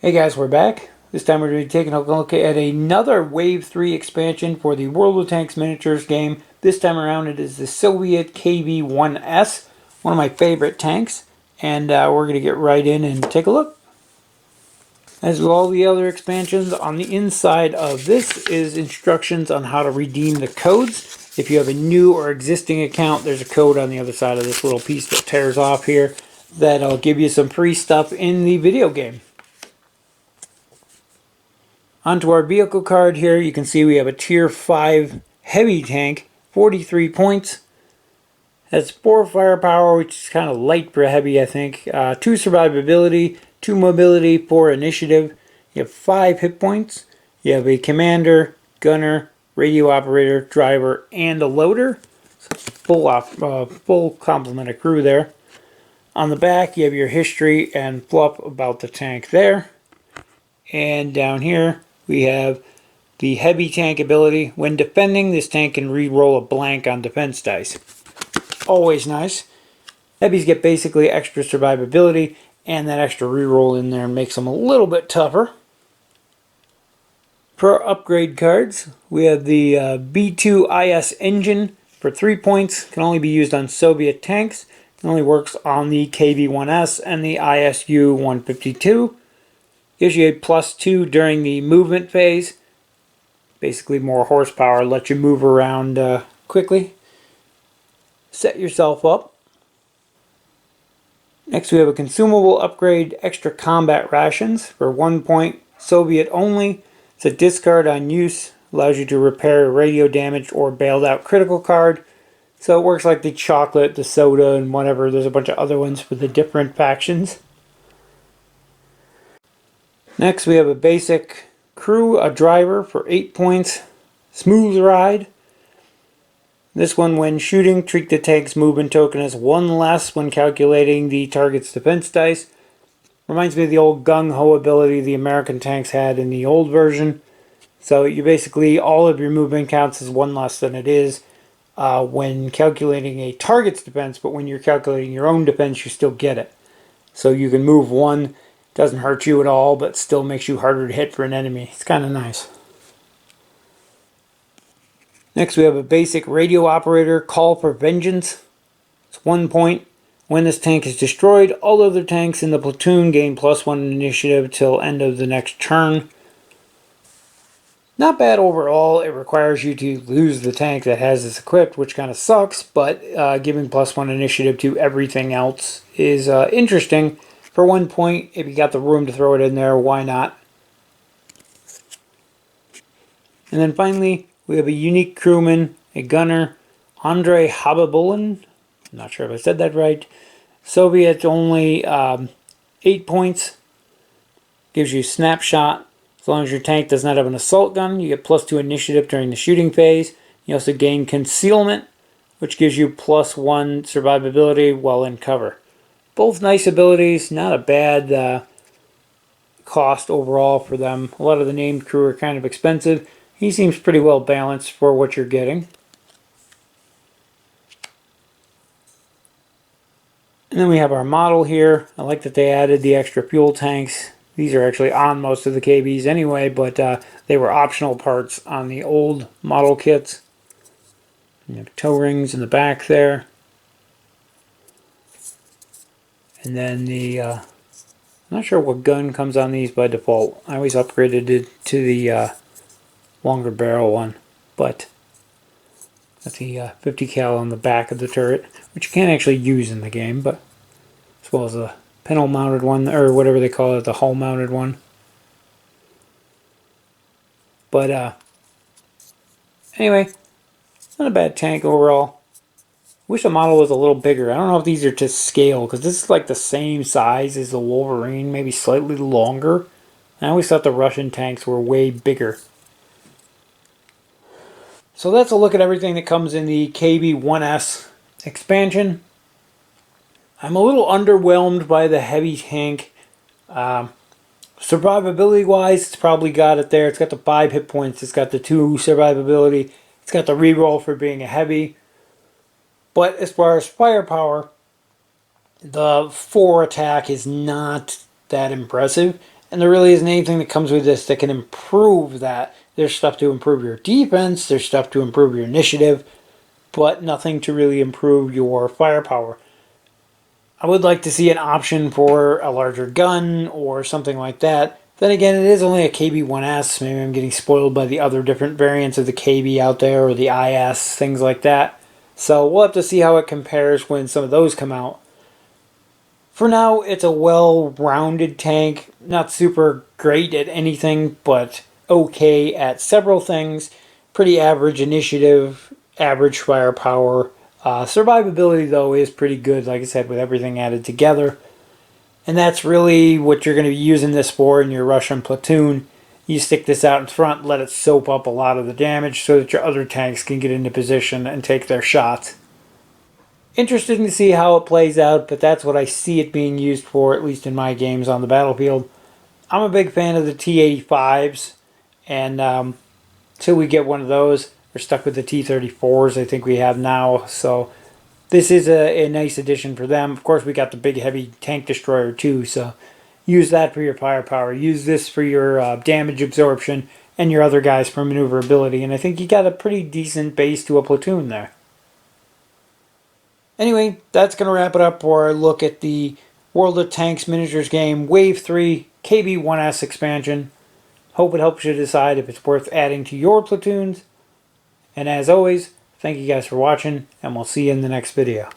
Hey guys, we're back. This time we're going to be taking a look at another Wave 3 expansion for the World of Tanks miniatures game. This time around it is the Soviet KV-1S, one of my favorite tanks. And we're going to get right in and take a look. As with all the other expansions, on the inside of this is instructions on how to redeem the codes. If you have a new or existing account, there's a code on the other side of this little piece that tears off here that'll give you some free stuff in the video game. Onto our vehicle card here, you can see we have a tier 5 heavy tank, 43 points. Has 4 firepower, which is kind of light for heavy, I think. 2 survivability, 2 mobility, 4 initiative. You have 5 hit points. You have a commander, gunner, radio operator, driver, and a loader. So full complement of crew there. On the back, you have your history and fluff about the tank there. And down here, we have the heavy tank ability. When defending, this tank can re-roll a blank on defense dice. Always nice. Heavies get basically extra survivability, and that extra re-roll in there makes them a little bit tougher. For our upgrade cards, we have the V2IS engine for 3 points. Can only be used on Soviet tanks. It only works on the KV-1S and the ISU 152. Gives you a +2 during the movement phase. Basically more horsepower, lets you move around quickly. Set yourself up. Next we have a consumable upgrade, extra combat rations for 1 point, Soviet only. It's a discard on use, allows you to repair a radio damaged or bailed out critical card. So it works like the chocolate, the soda, and whatever. There's a bunch of other ones for the different factions. Next we have a basic crew, a driver for 8 points, smooth ride. This one, when shooting, treat the tank's movement token as 1 less when calculating the target's defense dice. Reminds me of the old gung-ho ability the American tanks had in the old version. So you basically, all of your movement counts as 1 less than it is when calculating a target's defense, but when you're calculating your own defense, you still get it. So you can move 1. Doesn't hurt you at all, but still makes you harder to hit for an enemy. It's kind of nice. Next we have a basic radio operator, call for vengeance. It's 1 point. When this tank is destroyed, all other tanks in the platoon gain +1 initiative till end of the next turn. Not bad overall. It requires you to lose the tank that has this equipped, which kind of sucks, but giving +1 initiative to everything else is interesting. For 1 point, if you got the room to throw it in there, why not? And then finally, we have a unique crewman, a gunner, Andrei Hababulin. I'm not sure if I said that right. Soviet only 8 points. Gives you snapshot. As long as your tank does not have an assault gun, you get +2 initiative during the shooting phase. You also gain concealment, which gives you +1 survivability while in cover. Both nice abilities, not a bad cost overall for them. A lot of the named crew are kind of expensive. He seems pretty well balanced for what you're getting. And then we have our model here. I like that they added the extra fuel tanks. These are actually on most of the KVs anyway, but they were optional parts on the old model kits. You have toe rings in the back there. And then the, I'm not sure what gun comes on these by default. I always upgraded it to the longer barrel one, but that's the 50 cal on the back of the turret, which you can't actually use in the game, but as well as a panel mounted one, or whatever they call it, the hull mounted one. But anyway, not a bad tank overall. Wish the model was a little bigger. I don't know if these are to scale, because this is like the same size as the Wolverine, maybe slightly longer. I always thought the Russian tanks were way bigger. So that's a look at everything that comes in the KV-1S expansion. I'm a little underwhelmed by the heavy tank. Survivability wise, it's probably got it there. It's got the 5 hit points. It's got the 2 survivability. It's got the reroll for being a heavy. But as far as firepower, the 4 attack is not that impressive. And there really isn't anything that comes with this that can improve that. There's stuff to improve your defense, there's stuff to improve your initiative, but nothing to really improve your firepower. I would like to see an option for a larger gun or something like that. Then again, it is only a KV-1S. Maybe I'm getting spoiled by the other different variants of the KV out there, or the IS, things like that. So we'll have to see how it compares when some of those come out. For now, it's a well-rounded tank. Not super great at anything, but okay at several things. Pretty average initiative, average firepower. Survivability, though, is pretty good, like I said, with everything added together. And that's really what you're going to be using this for in your Russian platoon. You stick this out in front, let it soak up a lot of the damage so that your other tanks can get into position and take their shots. Interesting to see how it plays out, but that's what I see it being used for, at least in my games on the battlefield. I'm a big fan of the T-85s, and until we get one of those, we're stuck with the T-34s I think we have now, so this is a nice addition for them. Of course, we got the big heavy tank destroyer too, so use that for your firepower. Use this for your damage absorption and your other guys for maneuverability, and I think you got a pretty decent base to a platoon there. Anyway, that's going to wrap it up for our look at the World of Tanks miniatures game Wave 3 KV-1S expansion. Hope it helps you decide if it's worth adding to your platoons. And as always, thank you guys for watching, and we'll see you in the next video.